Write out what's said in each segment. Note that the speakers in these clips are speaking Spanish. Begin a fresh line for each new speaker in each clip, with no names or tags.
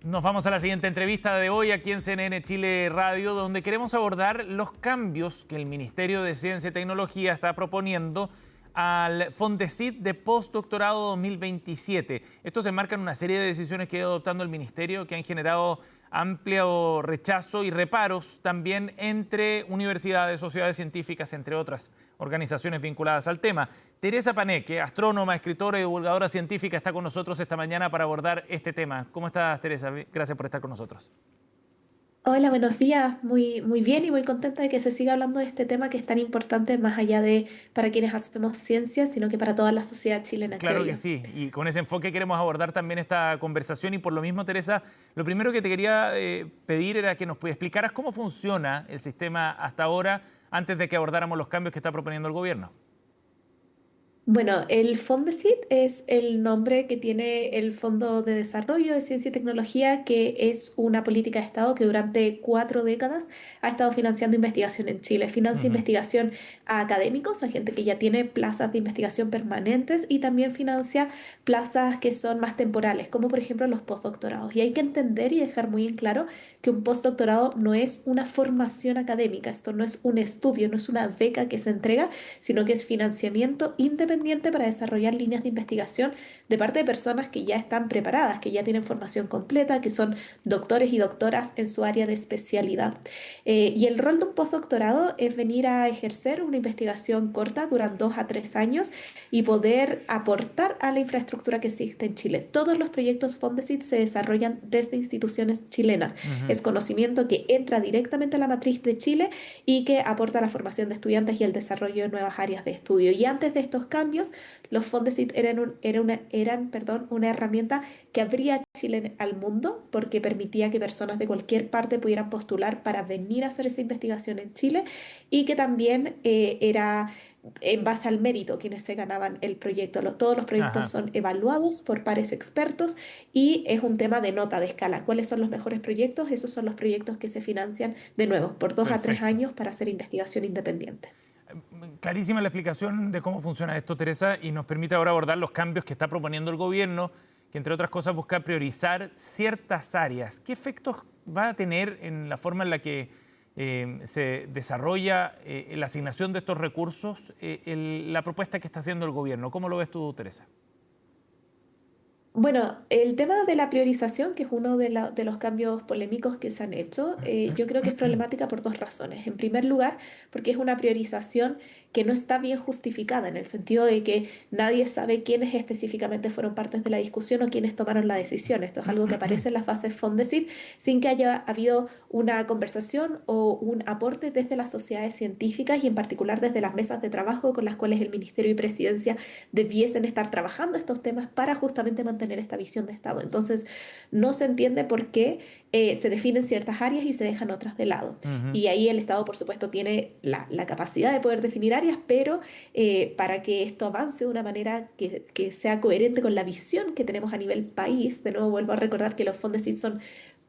Nos vamos a la siguiente entrevista de hoy aquí en CNN Chile Radio, donde queremos abordar los cambios que el Ministerio de Ciencia y Tecnología está proponiendo al Fondesit de Postdoctorado 2027. Esto se enmarca en una serie de decisiones que ha ido adoptando el Ministerio que han generado amplio rechazo y reparos también entre universidades, sociedades científicas, entre otras organizaciones vinculadas al tema. Teresa Paneque, astrónoma, escritora y divulgadora científica, está con nosotros esta mañana para abordar este tema. ¿Cómo estás, Teresa? Gracias por estar con nosotros.
Hola, buenos días. Muy bien y muy contenta de que se siga hablando de este tema que es tan importante más allá de para quienes hacemos ciencia, sino que para toda la sociedad chilena, creo
Claro que
yo.
sí, y con ese enfoque queremos abordar también esta conversación y por lo mismo, Teresa, lo primero que te quería pedir era que nos explicaras cómo funciona el sistema hasta ahora antes de que abordáramos los cambios que está proponiendo el gobierno.
Bueno, el Fondesit es el nombre que tiene el Fondo de Desarrollo de Ciencia y Tecnología, que es una política de Estado que durante 4 décadas ha estado financiando investigación en Chile. Financia
Ujú.
investigación a académicos, a gente que ya tiene plazas de investigación permanentes y también financia plazas que son más temporales, como por ejemplo los postdoctorados. Y hay que entender y dejar muy en claro que un postdoctorado no es una formación académica, esto no es un estudio, no es una beca que se entrega, sino que es financiamiento independiente para desarrollar líneas de investigación de parte de personas que ya están preparadas, que ya tienen formación completa, que son doctores y doctoras en su área de especialidad. Y el rol de un postdoctorado es venir a ejercer una investigación corta, duran 2 a 3 años, y poder aportar a la infraestructura que existe en Chile. Todos los proyectos Fondesit se desarrollan desde instituciones chilenas.
Ujú.
Es conocimiento que entra directamente a la matriz de Chile y que aporta a la formación de estudiantes y el desarrollo de nuevas áreas de estudio. Y antes de estos cambios, los Fondesit eran una herramienta que abría Chile al mundo porque permitía que personas de cualquier parte pudieran postular para venir a hacer esa investigación en Chile y que también era en base al mérito quienes se ganaban el proyecto. Todos los proyectos
Ajá,
son evaluados por pares expertos y es un tema de nota, de escala. ¿Cuáles son los mejores proyectos? Esos son los proyectos que se financian de nuevo por 2 a 3
perfecto.
años para hacer investigación independiente.
Clarísima la explicación de cómo funciona esto, Teresa, y nos permite ahora abordar los cambios que está proponiendo el gobierno, que entre otras cosas busca priorizar ciertas áreas. ¿Qué efectos va a tener en la forma en la que se desarrolla la asignación de estos recursos, la propuesta que está haciendo el gobierno? ¿Cómo lo ves tú, Teresa?
Bueno, el tema de la priorización, que es uno de los cambios polémicos que se han hecho, yo creo que es problemática por 2 razones. En primer lugar, porque es una priorización que no está bien justificada, en el sentido de que nadie sabe quiénes específicamente fueron partes de la discusión o quiénes tomaron la decisión. Esto es algo que aparece en las bases Fondesit sin que haya habido una conversación o un aporte desde las sociedades científicas y en particular desde las mesas de trabajo con las cuales el Ministerio y Presidencia debiesen estar trabajando estos temas para justamente mantener esta visión de Estado. Entonces, no se entiende por qué se definen ciertas áreas y se dejan otras de lado.
Ujú.
Y ahí el Estado, por supuesto, tiene la capacidad de poder definir áreas, pero para que esto avance de una manera que sea coherente con la visión que tenemos a nivel país, de nuevo vuelvo a recordar que los fondos SID son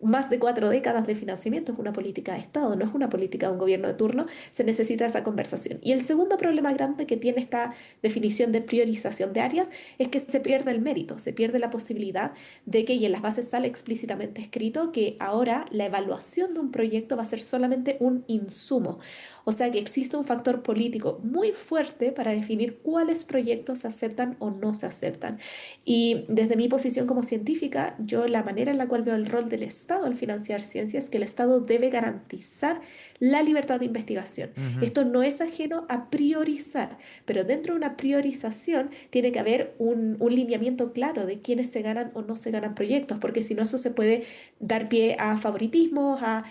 más de 4 décadas de financiamiento, es una política de Estado, no es una política de un gobierno de turno, se necesita esa conversación. Y el segundo problema grande que tiene esta definición de priorización de áreas es que se pierde el mérito, se pierde la posibilidad de que, y en las bases sale explícitamente escrito, que ahora la evaluación de un proyecto va a ser solamente un insumo. O sea que existe un factor político muy fuerte para definir cuáles proyectos se aceptan o no se aceptan. Y desde mi posición como científica, yo la manera en la cual veo el rol del Estado al financiar ciencia es que el Estado debe garantizar la libertad de investigación.
Ujú.
Esto no es ajeno a priorizar, pero dentro de una priorización tiene que haber un lineamiento claro de quiénes se ganan o no se ganan proyectos, porque si no eso se puede dar pie a favoritismos, a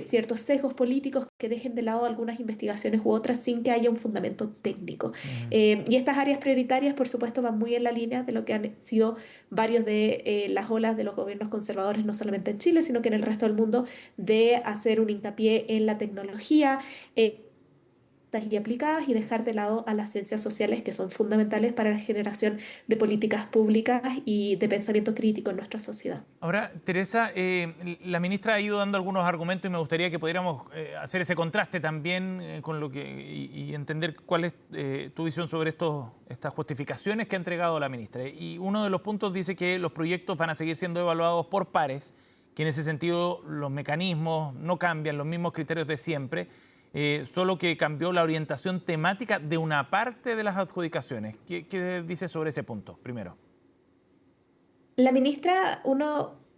ciertos sesgos políticos que dejen de lado algunas investigaciones u otras sin que haya un fundamento técnico.
Ujú.
Y estas áreas prioritarias, por supuesto, van muy en la línea de lo que han sido varios de las olas de los gobiernos conservadores, no solamente en Chile, sino que en el resto del mundo, de hacer un hincapié en la tecnología. Y aplicadas y dejar de lado a las ciencias sociales que son fundamentales para la generación de políticas públicas y de pensamiento crítico en nuestra sociedad.
Ahora, Teresa, la ministra ha ido dando algunos argumentos y me gustaría que pudiéramos hacer ese contraste también con lo que y entender cuál es tu visión sobre estas justificaciones que ha entregado la ministra. Y uno de los puntos dice que los proyectos van a seguir siendo evaluados por pares que en ese sentido los mecanismos no cambian, los mismos criterios de siempre, solo que cambió la orientación temática de una parte de las adjudicaciones. ¿Qué dice sobre ese punto, primero?
La ministra,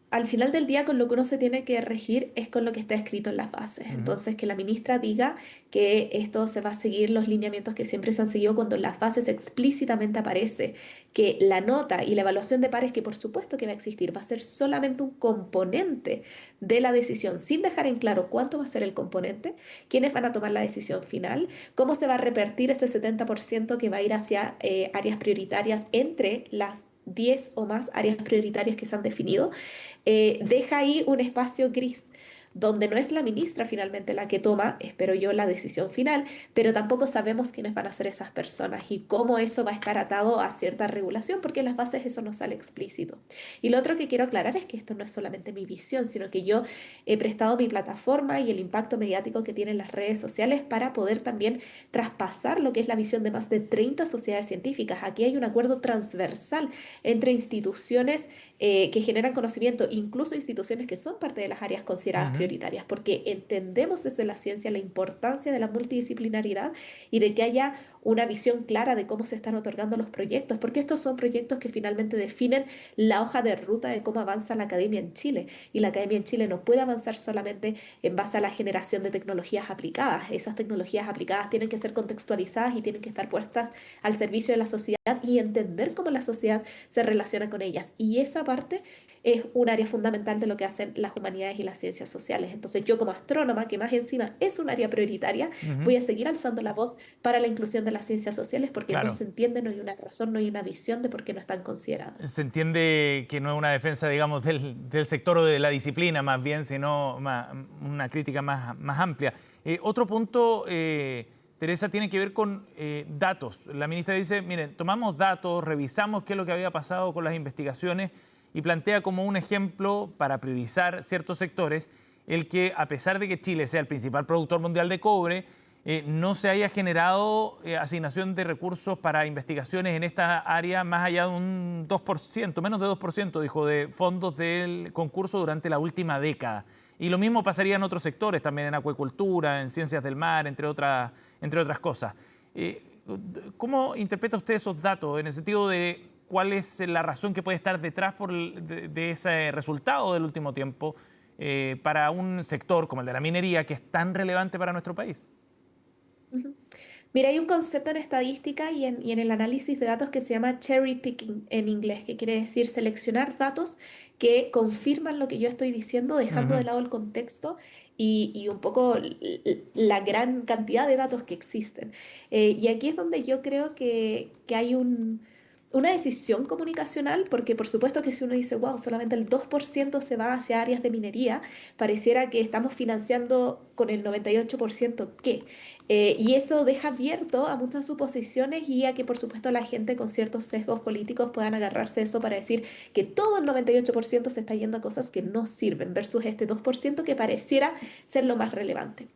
al final del día con lo que uno se tiene que regir es con lo que está escrito en las bases.
Ujú.
Entonces, que la ministra diga que esto se va a seguir los lineamientos que siempre se han seguido cuando en las bases explícitamente aparece que la nota y la evaluación de pares, que por supuesto que va a existir, va a ser solamente un componente de la decisión, sin dejar en claro cuánto va a ser el componente, quiénes van a tomar la decisión final, cómo se va a repartir ese 70% que va a ir hacia áreas prioritarias entre las 10 o más áreas prioritarias que se han definido, deja ahí un espacio gris donde no es la ministra finalmente la que toma, espero yo, la decisión final, pero tampoco sabemos quiénes van a ser esas personas y cómo eso va a estar atado a cierta regulación, porque en las bases eso no sale explícito. Y lo otro que quiero aclarar es que esto no es solamente mi visión, sino que yo he prestado mi plataforma y el impacto mediático que tienen las redes sociales para poder también traspasar lo que es la visión de más de 30 sociedades científicas. Aquí hay un acuerdo transversal entre instituciones que generan conocimiento, incluso instituciones que son parte de las áreas consideradas
Ujú.
prioritarias, porque entendemos desde la ciencia la importancia de la multidisciplinaridad y de que haya una visión clara de cómo se están otorgando los proyectos, porque estos son proyectos que finalmente definen la hoja de ruta de cómo avanza la academia en Chile. Y la academia en Chile no puede avanzar solamente en base a la generación de tecnologías aplicadas. Esas tecnologías aplicadas tienen que ser contextualizadas y tienen que estar puestas al servicio de la sociedad y entender cómo la sociedad se relaciona con ellas. Y esa parte es un área fundamental de lo que hacen las humanidades y las ciencias sociales. Entonces yo como astrónoma, que más encima es un área prioritaria,
Ujú.
voy a seguir alzando la voz para la inclusión de las ciencias sociales porque no
Claro.
se entiende, no hay una razón, no hay una visión de por qué no están consideradas.
Se entiende que no es una defensa, digamos, del sector o de la disciplina más bien, sino una crítica más amplia. Otro punto, Teresa, tiene que ver con datos. La ministra dice, miren, tomamos datos, revisamos qué es lo que había pasado con las investigaciones y plantea como un ejemplo para priorizar ciertos sectores el que, a pesar de que Chile sea el principal productor mundial de cobre, no se haya generado asignación de recursos para investigaciones en esta área más allá de un 2%, menos de 2%, dijo, de fondos del concurso durante la última década. Y lo mismo pasaría en otros sectores, también en acuicultura, en ciencias del mar, entre otras cosas. Eh, ¿Cómo interpreta usted esos datos en el sentido de cuál es la razón que puede estar detrás de ese resultado del último tiempo para un sector como el de la minería que es tan relevante para nuestro país?
Ujú. Mira, hay un concepto en estadística y en el análisis de datos que se llama cherry picking en inglés, que quiere decir seleccionar datos que confirman lo que yo estoy diciendo, dejando de
Ujú.
lado el contexto y un poco la gran cantidad de datos que existen. Y aquí es donde yo creo que hay una decisión comunicacional, porque por supuesto que si uno dice, wow, solamente el 2% se va hacia áreas de minería, pareciera que estamos financiando con el 98% qué. Y eso deja abierto a muchas suposiciones y a que, por supuesto, la gente con ciertos sesgos políticos puedan agarrarse a eso para decir que todo el 98% se está yendo a cosas que no sirven versus este 2% que pareciera ser lo más relevante.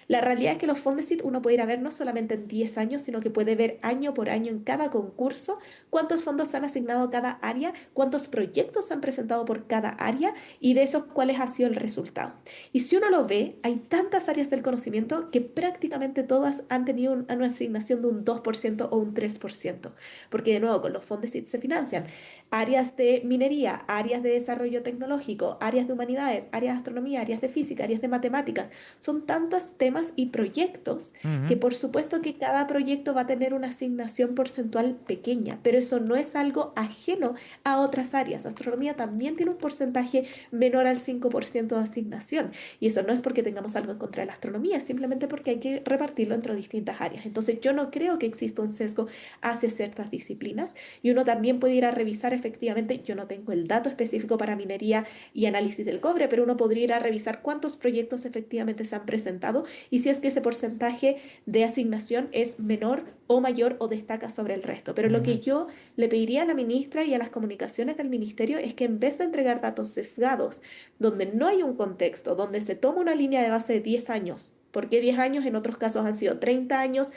La realidad es que los Fondesit uno puede ir a ver no solamente en 10 años, sino que puede ver año por año en cada concurso cuántos fondos se han asignado a cada área, cuántos proyectos se han presentado por cada área y de esos cuáles ha sido el resultado. Y si uno lo ve, hay tantas áreas del conocimiento que prácticamente todas han tenido una asignación de un 2% o un 3%, porque de nuevo con los fondos se financian áreas de minería, áreas de desarrollo tecnológico, áreas de humanidades, áreas de astronomía, áreas de física, áreas de matemáticas. Son tantos temas y proyectos que
Ujú.
por supuesto que cada proyecto va a tener una asignación porcentual pequeña, pero eso no es algo ajeno a otras áreas. Astronomía también tiene un porcentaje menor al 5% de asignación. Y eso no es porque tengamos algo en contra de la astronomía, es simplemente porque hay que repartirlo entre distintas áreas. Entonces yo no creo que exista un sesgo hacia ciertas disciplinas y uno también puede ir a revisar efectivamente, yo no tengo el dato específico para minería y análisis del cobre, pero uno podría ir a revisar cuántos proyectos efectivamente se han presentado y si es que ese porcentaje de asignación es menor o mayor o destaca sobre el resto. Pero lo que
Ujú.
yo le pediría a la ministra y a las comunicaciones del ministerio es que en vez de entregar datos sesgados, donde no hay un contexto, donde se toma una línea de base de 10 años, ¿por qué 10 años? En otros casos han sido 30 años.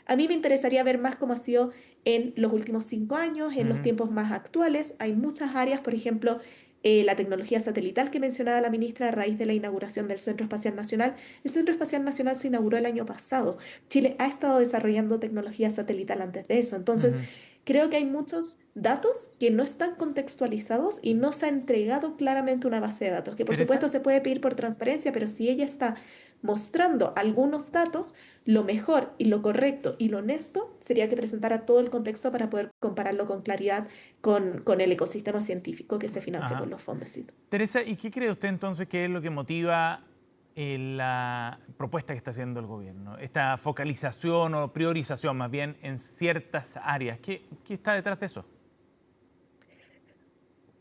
A mí me interesaría ver más cómo ha sido en los últimos 5 años, en los
Ujú.
tiempos más actuales. Hay muchas áreas, por ejemplo, la tecnología satelital que mencionaba la ministra a raíz de la inauguración del Centro Espacial Nacional. El Centro Espacial Nacional se inauguró el año pasado. Chile ha estado desarrollando tecnología satelital antes de eso. Entonces,
Ujú.
creo que hay muchos datos que no están contextualizados y no se ha entregado claramente una base de datos, que por
Teresa,
supuesto se puede pedir por transparencia, pero si ella está mostrando algunos datos, lo mejor y lo correcto y lo honesto sería que presentara todo el contexto para poder compararlo con claridad con el ecosistema científico que se financia
ajá.
con los fondos.
Teresa, ¿y qué cree usted entonces que es lo que motiva la propuesta que está haciendo el gobierno? Esta focalización o priorización más bien en ciertas áreas. ¿Qué está detrás de eso?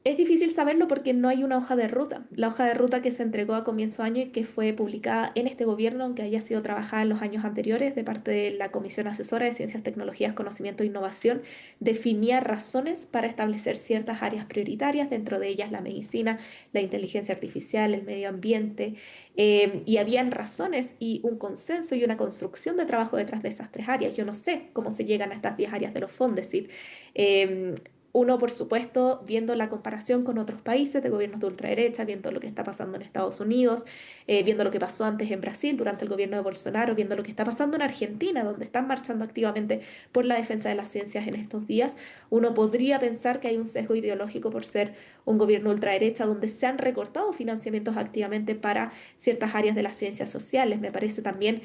Es difícil saberlo porque no hay una hoja de ruta. La hoja de ruta que se entregó a comienzo de año y que fue publicada en este gobierno, aunque haya sido trabajada en los años anteriores de parte de la Comisión Asesora de Ciencias, Tecnologías, Conocimiento e Innovación, definía razones para establecer ciertas áreas prioritarias, dentro de ellas la medicina, la inteligencia artificial, el medio ambiente, y habían razones y un consenso y una construcción de trabajo detrás de esas tres áreas. Yo no sé cómo se llegan a estas 10 áreas de los Fondesit. Em, Uno, por supuesto, viendo la comparación con otros países de gobiernos de ultraderecha, viendo lo que está pasando en Estados Unidos, viendo lo que pasó antes en Brasil durante el gobierno de Bolsonaro, viendo lo que está pasando en Argentina, donde están marchando activamente por la defensa de las ciencias en estos días, uno podría pensar que hay un sesgo ideológico por ser un gobierno ultraderecha donde se han recortado financiamientos activamente para ciertas áreas de las ciencias sociales. Me parece también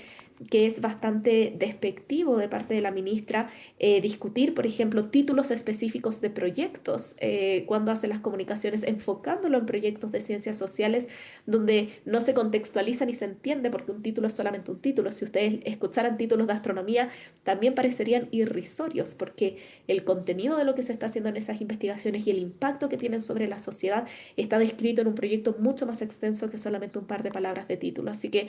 que es bastante despectivo de parte de la ministra discutir, por ejemplo, títulos específicos de proyectos cuando hace las comunicaciones, enfocándolo en proyectos de ciencias sociales donde no se contextualiza ni se entiende porque un título es solamente un título. Si ustedes escucharan títulos de astronomía, también parecerían irrisorios porque el contenido de lo que se está haciendo en esas investigaciones y el impacto que tienen sobre la sociedad está descrito en un proyecto mucho más extenso que solamente un par de palabras de título. Así que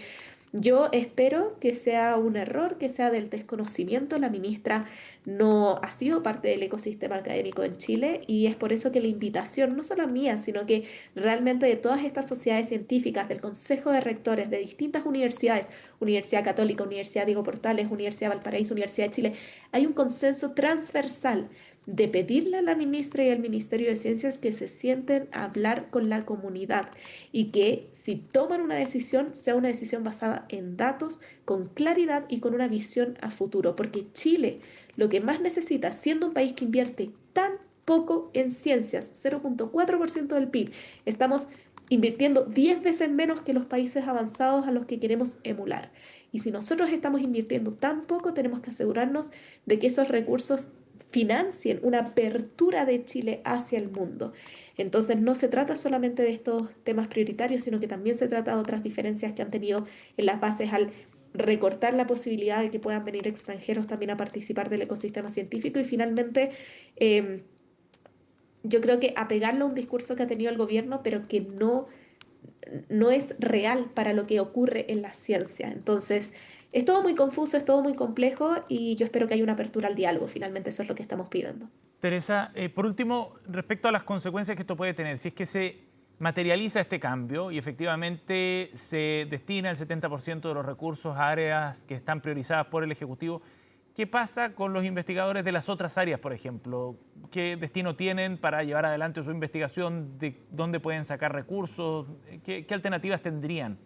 yo espero que sea un error, que sea del desconocimiento. La ministra no ha sido parte del ecosistema académico en Chile y es por eso que la invitación, no solo mía, sino que realmente de todas estas sociedades científicas, del Consejo de Rectores de distintas universidades, Universidad Católica, Universidad Diego Portales, Universidad Valparaíso, Universidad de Chile, hay un consenso transversal de pedirle a la ministra y al Ministerio de Ciencias que se sienten a hablar con la comunidad y que si toman una decisión sea una decisión basada en datos, con claridad y con una visión a futuro, porque Chile lo que más necesita, siendo un país que invierte tan poco en ciencias, 0,4% del PIB, estamos invirtiendo 10 veces menos que los países avanzados a los que queremos emular. Y si nosotros estamos invirtiendo tan poco, tenemos que asegurarnos de que esos recursos financien una apertura de Chile hacia el mundo. Entonces no se trata solamente de estos temas prioritarios, sino que también se trata de otras diferencias que han tenido en las bases al recortar la posibilidad de que puedan venir extranjeros también a participar del ecosistema científico y finalmente em, yo creo que apegarlo a un discurso que ha tenido el gobierno, pero que no es real para lo que ocurre en la ciencia. Entonces, es todo muy confuso, es todo muy complejo y yo espero que haya una apertura al diálogo. Finalmente, eso es lo que estamos pidiendo.
Teresa, por último, respecto a las consecuencias que esto puede tener, si es que se materializa este cambio y efectivamente se destina el 70% de los recursos a áreas que están priorizadas por el Ejecutivo, ¿qué pasa con los investigadores de las otras áreas, por ejemplo? ¿Qué destino tienen para llevar adelante su investigación? ¿De dónde pueden sacar recursos? ¿Qué alternativas tendrían?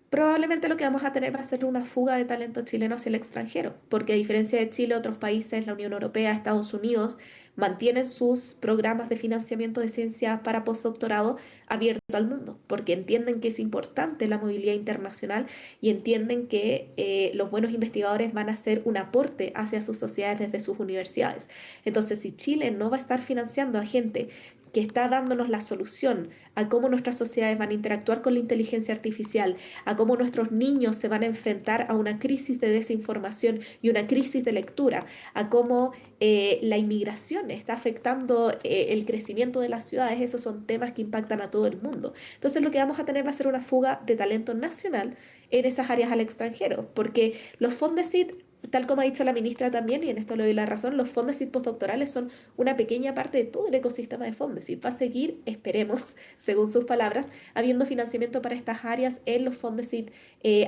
Probablemente lo que vamos a tener va a ser una fuga de talento chileno hacia el extranjero, porque a diferencia de Chile, otros países, la Unión Europea, Estados Unidos, mantienen sus programas de financiamiento de ciencia para postdoctorado abierto al mundo, porque entienden que es importante la movilidad internacional y entienden que los buenos investigadores van a hacer un aporte hacia sus sociedades desde sus universidades. Entonces, si Chile no va a estar financiando a gente que está dándonos la solución a cómo nuestras sociedades van a interactuar con la inteligencia artificial, a cómo nuestros niños se van a enfrentar a una crisis de desinformación y una crisis de lectura, a cómo la inmigración está afectando el crecimiento de las ciudades. Esos son temas que impactan a todo el mundo. Entonces lo que vamos a tener va a ser una fuga de talento nacional en esas áreas al extranjero, porque los Fondesit tal como ha dicho la ministra también, y en esto le doy la razón, los Fondesit postdoctorales son una pequeña parte de todo el ecosistema de Fondesit. Va a seguir, esperemos, según sus palabras, habiendo financiamiento para estas áreas en los Fondesit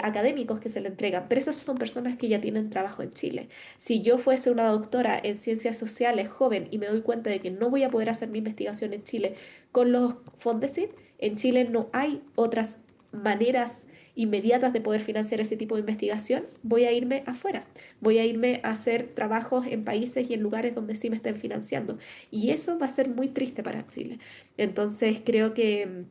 académicos que se le entregan, pero esas son personas que ya tienen trabajo en Chile. Si yo fuese una doctora en ciencias sociales joven y me doy cuenta de que no voy a poder hacer mi investigación en Chile con los Fondesit, en Chile no hay otras maneras inmediatas de poder financiar ese tipo de investigación, voy a irme afuera, voy a irme a hacer trabajos en países y en lugares donde sí me estén financiando. Y eso va a ser muy triste para Chile. Entonces creo que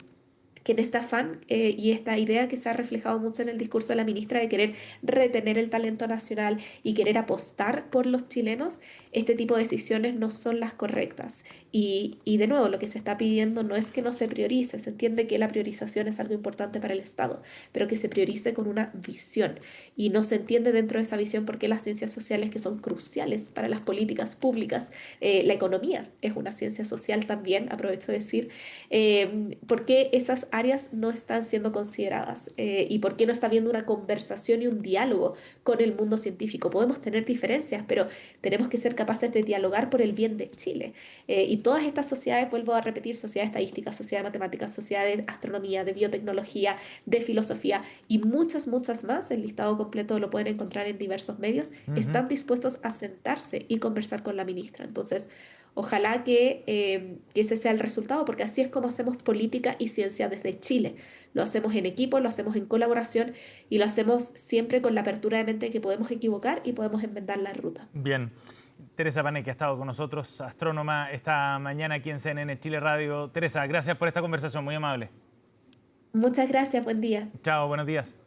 en este afán y esta idea que se ha reflejado mucho en el discurso de la ministra de querer retener el talento nacional y querer apostar por los chilenos, este tipo de decisiones no son las correctas. Y de nuevo, lo que se está pidiendo no es que no se priorice, se entiende que la priorización es algo importante para el Estado, pero que se priorice con una visión. Y no se entiende dentro de esa visión por qué las ciencias sociales, que son cruciales para las políticas públicas, la economía es una ciencia social también, aprovecho de decir, por qué esas áreas no están siendo consideradas y por qué no está habiendo una conversación y un diálogo con el mundo científico. Podemos tener diferencias, pero tenemos que ser capaces de dialogar por el bien de Chile. Y todas estas sociedades, vuelvo a repetir, sociedad de estadística, sociedad de matemáticas, sociedad de astronomía, de biotecnología, de filosofía y muchas, muchas más, el listado completo lo pueden encontrar en diversos medios,
Ujú.
están dispuestos a sentarse y conversar con la ministra. Entonces, ojalá que ese sea el resultado, porque así es como hacemos política y ciencia desde Chile. Lo hacemos en equipo, lo hacemos en colaboración y lo hacemos siempre con la apertura de mente de que podemos equivocar y podemos enmendar la ruta.
Bien. Teresa Panek, que ha estado con nosotros, astrónoma, esta mañana aquí en CNN Chile Radio. Teresa, gracias por esta conversación, muy amable.
Muchas gracias, buen día.
Chao, buenos días.